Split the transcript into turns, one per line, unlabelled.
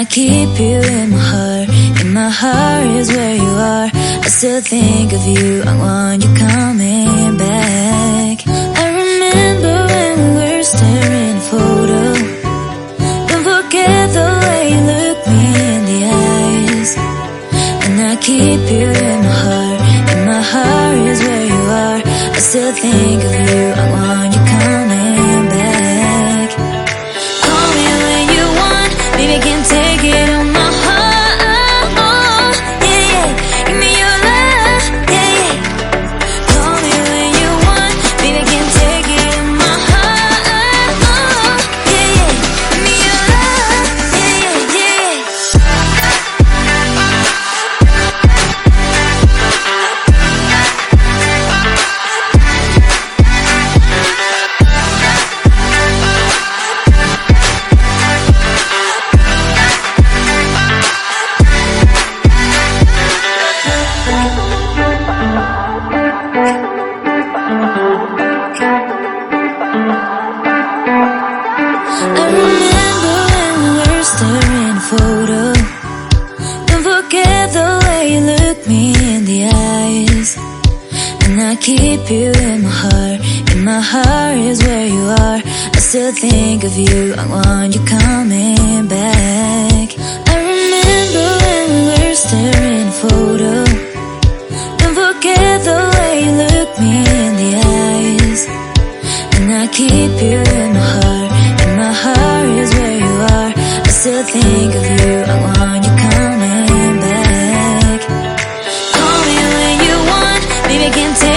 I keep you in my heart. In my heart is where you are. I still think of you. I want you coming back. I remember when we were staring at a photo. Don't forget the way you look me in the eyes. And I keep you in my heart. In my heart is where you are. I still think of you. I want you coming back. Call me when you want. Baby, I can take it on my heart. Yeah, yeah. Give me your love. Yeah, yeah. Call me when you want. Baby, I can take it on my heart. Yeah, yeah. Give me your love. Yeah, yeah, yeah. I remember when we were staring at a photo. Don't forget the way you look me in the eyes. And I keep you in my heart. In my heart is where you are. I still think of you. I want you coming back. I remember when we were staring at a photo. Don't forget the way you look me in the eyes. And I keep you in my heart. In my heart is where you are. I still think of you. I want you coming back. Call me when you want. Baby, I can take